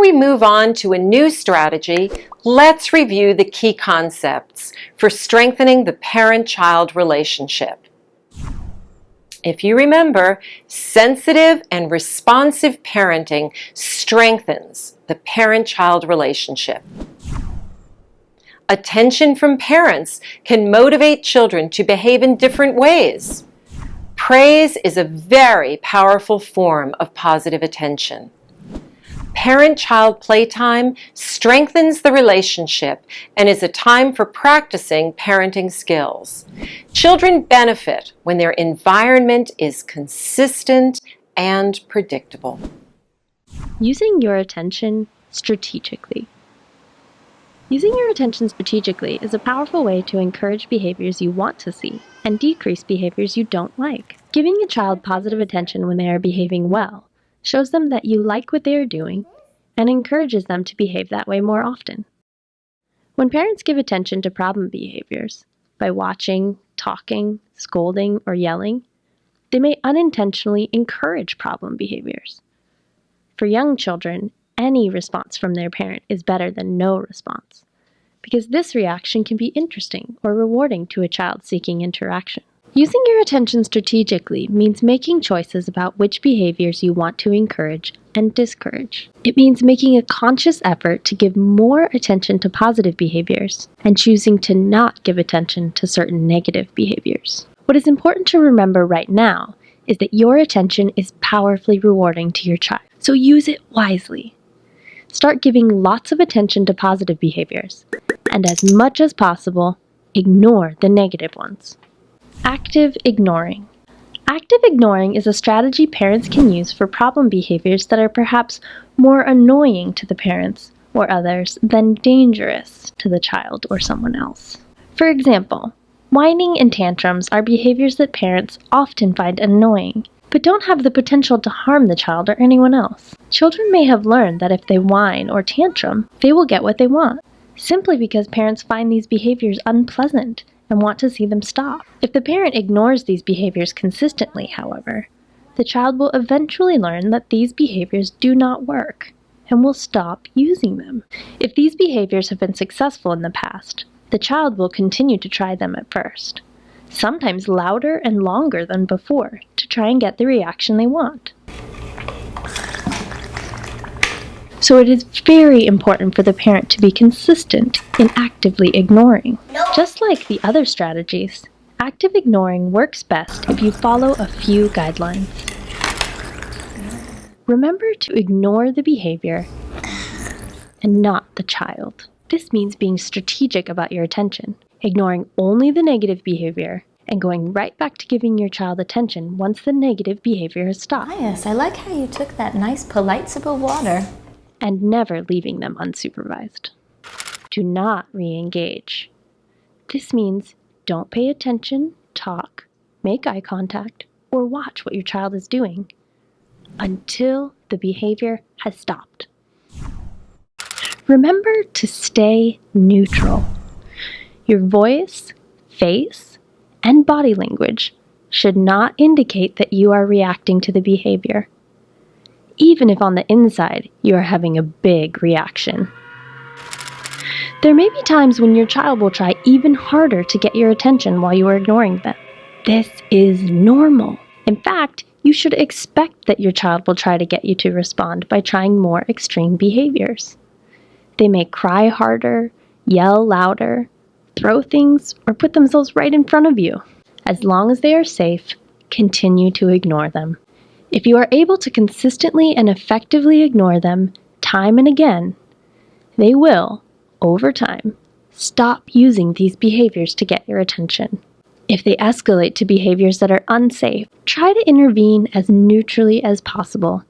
we move on to a new strategy, let's review the key concepts for strengthening the parent-child relationship. If you remember, sensitive and responsive parenting strengthens the parent-child relationship. Attention from parents can motivate children to behave in different ways. Praise is a very powerful form of positive attention. Parent-child playtime strengthens the relationship and is a time for practicing parenting skills. Children benefit when their environment is consistent and predictable. Using your attention strategically. Using your attention strategically is a powerful way to encourage behaviors you want to see and decrease behaviors you don't like. Giving a child positive attention when they are behaving well shows them that you like what they are doing and encourages them to behave that way more often. When parents give attention to problem behaviors by watching, talking, scolding, or yelling, they may unintentionally encourage problem behaviors. For young children, any response from their parent is better than no response, because this reaction can be interesting or rewarding to a child seeking interaction. Using your attention strategically means making choices about which behaviors you want to encourage and discourage. It means making a conscious effort to give more attention to positive behaviors and choosing to not give attention to certain negative behaviors. What is important to remember right now is that your attention is powerfully rewarding to your child, so use it wisely. Start giving lots of attention to positive behaviors, and as much as possible, ignore the negative ones. Active ignoring. Active ignoring is a strategy parents can use for problem behaviors that are perhaps more annoying to the parents or others than dangerous to the child or someone else. For example, whining and tantrums are behaviors that parents often find annoying, but don't have the potential to harm the child or anyone else. Children may have learned that if they whine or tantrum, they will get what they want, simply because parents find these behaviors unpleasant and want to see them stop. If the parent ignores these behaviors consistently, however, the child will eventually learn that these behaviors do not work and will stop using them. If these behaviors have been successful in the past, the child will continue to try them at first, sometimes louder and longer than before, to try and get the reaction they want. So it is very important for the parent to be consistent in actively ignoring. Just like the other strategies, active ignoring works best if you follow a few guidelines. Remember to ignore the behavior and not the child. This means being strategic about your attention, ignoring only the negative behavior, and going right back to giving your child attention once the negative behavior has stopped. Yes, I like how you took that nice polite sip of water. And never leaving them unsupervised. Do not re-engage. This means don't pay attention, talk, make eye contact, or watch what your child is doing until the behavior has stopped. Remember to stay neutral. Your voice, face, and body language should not indicate that you are reacting to the behavior, even if on the inside you are having a big reaction. There may be times when your child will try even harder to get your attention while you are ignoring them. This is normal. In fact, you should expect that your child will try to get you to respond by trying more extreme behaviors. They may cry harder, yell louder, throw things, or put themselves right in front of you. As long as they are safe, continue to ignore them. If you are able to consistently and effectively ignore them time and again, they will, over time, stop using these behaviors to get your attention. If they escalate to behaviors that are unsafe, try to intervene as neutrally as possible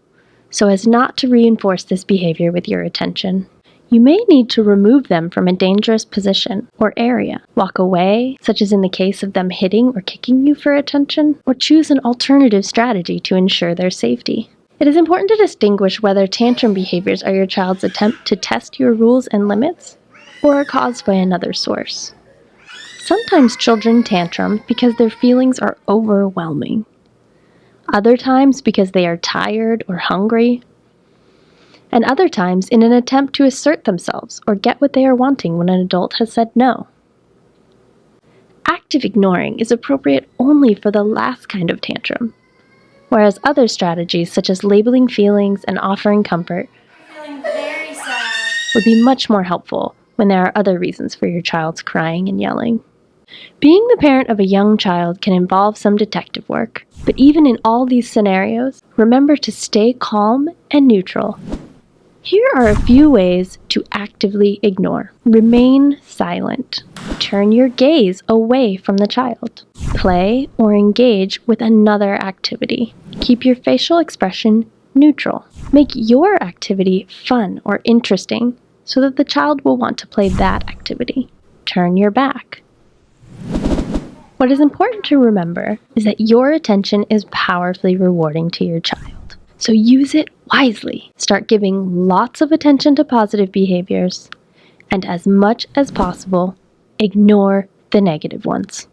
so as not to reinforce this behavior with your attention. You may need to remove them from a dangerous position or area, walk away, such as in the case of them hitting or kicking you for attention, or choose an alternative strategy to ensure their safety. It is important to distinguish whether tantrum behaviors are your child's attempt to test your rules and limits, or are caused by another source. Sometimes children tantrum because their feelings are overwhelming. Other times because they are tired or hungry. and other times in an attempt to assert themselves or get what they are wanting when an adult has said no. Active ignoring is appropriate only for the last kind of tantrum, whereas other strategies such as labeling feelings and offering comfort would be much more helpful when there are other reasons for your child's crying and yelling. Being the parent of a young child can involve some detective work, but even in all these scenarios, remember to stay calm and neutral. Here are a few ways to actively ignore. Remain silent. Turn your gaze away from the child. Play or engage with another activity. Keep your facial expression neutral. Make your activity fun or interesting so that the child will want to play that activity. Turn your back. What is important to remember is that your attention is powerfully rewarding to your child. So use it wisely. Start giving lots of attention to positive behaviors, and as much as possible, ignore the negative ones.